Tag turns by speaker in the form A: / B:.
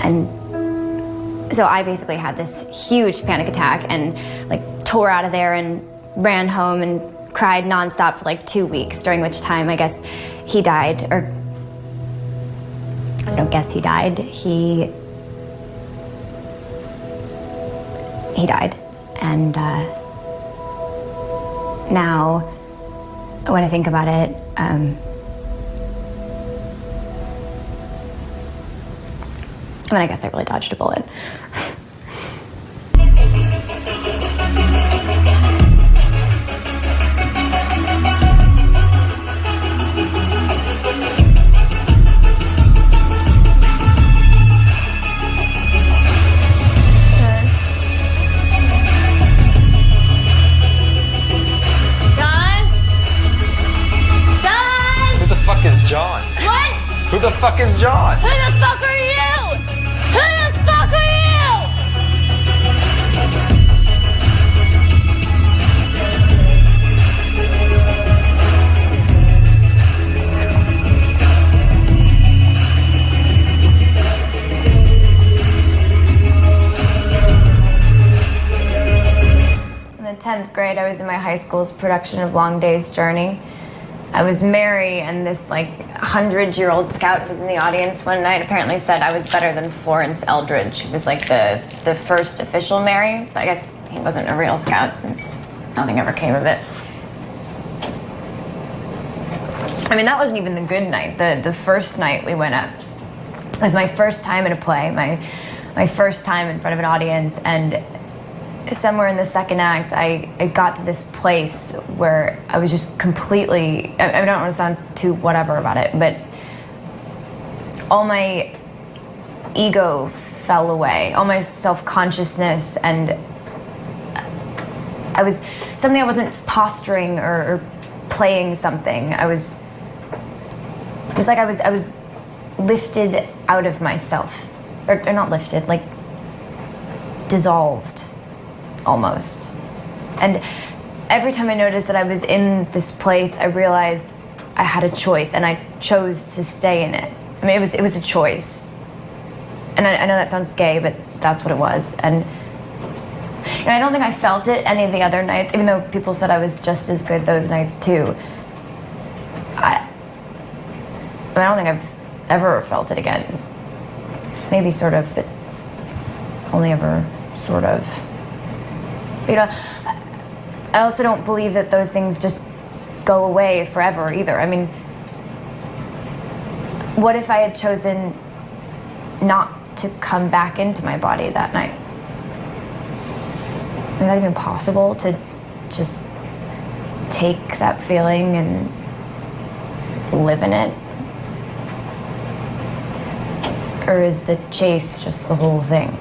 A: And so I basically had this huge panic attack and like tore out of there and ran home and cried nonstop for like 2 weeks, during which time I guess he died, or I don't guess he died. He died. And now when I think about it, I mean, I guess I really dodged a bullet.
B: John.
C: What?
B: Who the fuck is John?
C: Who the fuck are you? Who the fuck are you?
A: In the 10th grade, I was in my high school's production of Long Day's Journey. I was Mary, and this like 100-year-old scout who was in the audience one night apparently said I was better than Florence Eldridge, who was like the first official Mary, but I guess he wasn't a real scout since nothing ever came of it. I mean, that wasn't even the good night. The first night we went up, it was my first time in a play, my first time in front of an audience, and somewhere in the second act, I got to this place where I was just completely, I don't want to sound too whatever about it, but all my ego fell away, all my self-consciousness, and I wasn't posturing or playing something. It was like I was lifted out of myself, or not lifted, like dissolved. Almost. And every time I noticed that I was in this place, I realized I had a choice, and I chose to stay in it. I mean, it was a choice. And I know that sounds gay, but that's what it was. And I don't think I felt it any of the other nights, even though people said I was just as good those nights too. I don't think I've ever felt it again. Maybe sort of, but only ever sort of. You know, I also don't believe that those things just go away forever either. I mean, what if I had chosen not to come back into my body that night? Is that even possible, to just take that feeling and live in it? Or is the chase just the whole thing?